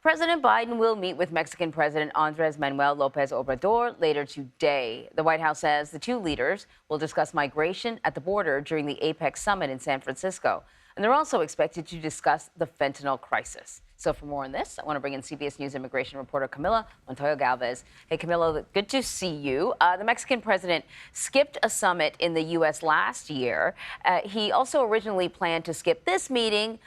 President Biden will meet with Mexican President Andrés Manuel López Obrador later today. The White House says the two leaders will discuss migration at the border during the APEC summit in San Francisco. And they're also expected to discuss the fentanyl crisis. So for more on this, I want to bring in CBS News immigration reporter Camilo Montoya-Galvez. Hey, Camilo, good to see you. The Mexican president skipped a summit in the U.S. last year. He also originally planned to skip this meeting.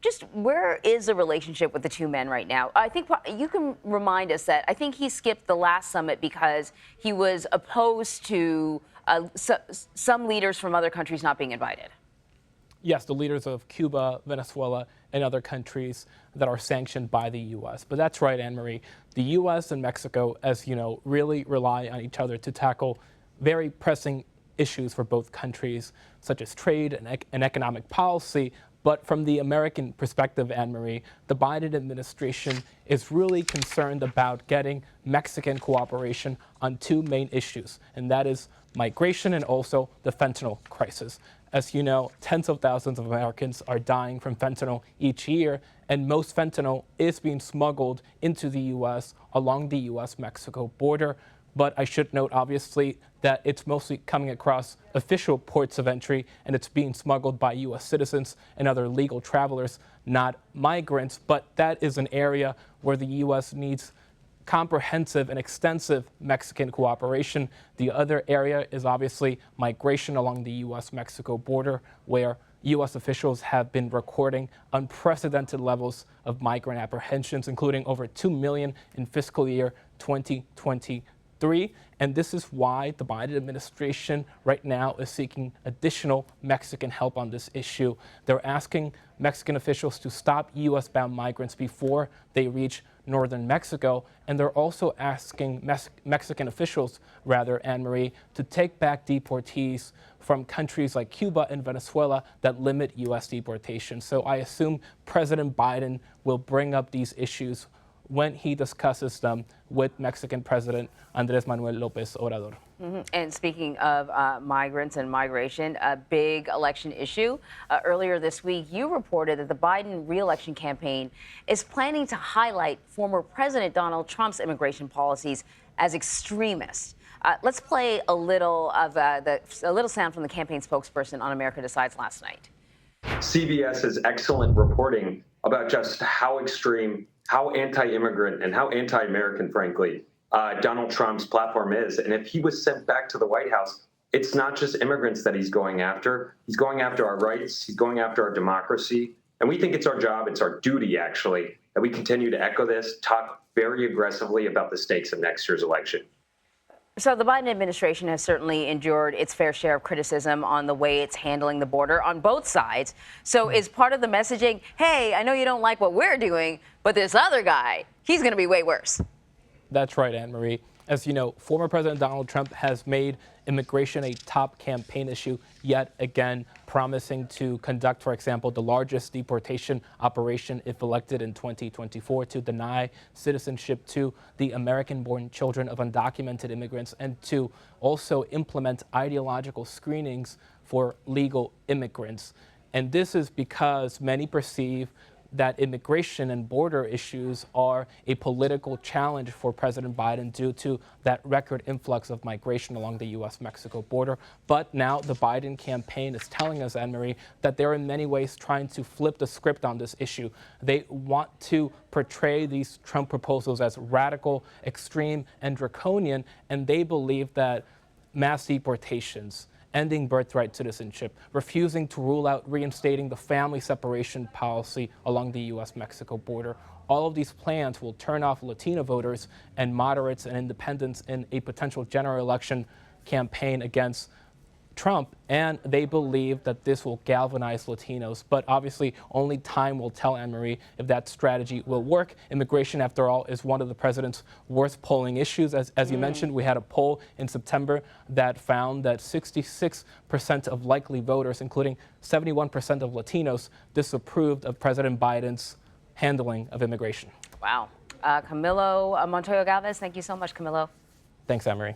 Just where is the relationship with the two men right now? I think you can remind us that I think he skipped the last summit because he was opposed to some leaders from other countries not being invited. Yes, the leaders of Cuba, Venezuela, and other countries that are sanctioned by the U.S. But that's right, Anne-Marie. The U.S. and Mexico, as you know, really rely on each other to tackle very pressing issues for both countries, such as trade and economic policy. But from the American perspective, Anne-Marie, the Biden administration is really concerned about getting Mexican cooperation on two main issues, and that is migration and also the fentanyl crisis. As you know, tens of thousands of Americans are dying from fentanyl each year, and most fentanyl is being smuggled into the U.S. along the U.S.-Mexico border. But I should note, obviously, that it's mostly coming across official ports of entry, and it's being smuggled by U.S. citizens and other legal travelers, not migrants. But that is an area where the U.S. needs comprehensive and extensive Mexican cooperation. The other area is obviously migration along the U.S.-Mexico border, where U.S. officials have been recording unprecedented levels of migrant apprehensions, including over 2 million in fiscal year 2023. And this is why the Biden administration right now is seeking additional Mexican help on this issue. They're asking Mexican officials to stop U.S.-bound migrants before they reach northern Mexico. And they're also asking Mexican officials, Anne-Marie, to take back deportees from countries like Cuba and Venezuela that limit U.S. deportation. So I assume President Biden will bring up these issues when he discusses them with Mexican President Andrés Manuel López Obrador. And speaking of migrants and migration, a big election issue. Earlier this week, you reported that the Biden reelection campaign is planning to highlight former President Donald Trump's immigration policies as extremist. Let's play a little of a little sound from the campaign spokesperson on America Decides last night. CBS's excellent reporting about just how extreme, how anti-immigrant, and how anti-American, frankly, Donald Trump's platform is. And if he was sent back to the White House, it's not just immigrants that he's going after. He's going after our rights. He's going after our democracy. And we think it's our job, it's our duty, actually, that we continue to echo this, talk very aggressively about the stakes of next year's election. So the Biden administration has certainly endured its fair share of criticism on the way it's handling the border on both sides. So is part of the messaging, hey, I know you don't like what we're doing, but this other guy, he's going to be way worse? That's right, Anne-Marie. As you know, former President Donald Trump has made immigration a top campaign issue yet again, promising to conduct, for example, the largest deportation operation if elected in 2024 to deny citizenship to the American-born children of undocumented immigrants and to also implement ideological screenings for legal immigrants. And this is because many perceive that immigration and border issues are a political challenge for President Biden due to that record influx of migration along the U.S.-Mexico border. But now the Biden campaign is telling us, Anne-Marie, that they're in many ways trying to flip the script on this issue. They want to portray these Trump proposals as radical, extreme, and draconian, and they believe that mass deportations, ending birthright citizenship, refusing to rule out reinstating the family separation policy along the U.S.-Mexico border. All of these plans will turn off Latino voters and moderates and independents in a potential general election campaign against Trump, and they believe that this will galvanize Latinos. But obviously, only time will tell, Anne-Marie, if that strategy will work. Immigration, after all, is one of the president's worst polling issues. As you mentioned, we had a poll in September that found that 66% of likely voters, including 71% of Latinos, disapproved of President Biden's handling of immigration. Wow. Camilo Montoya-Galvez, thank you so much, Camilo. Thanks, Anne-Marie.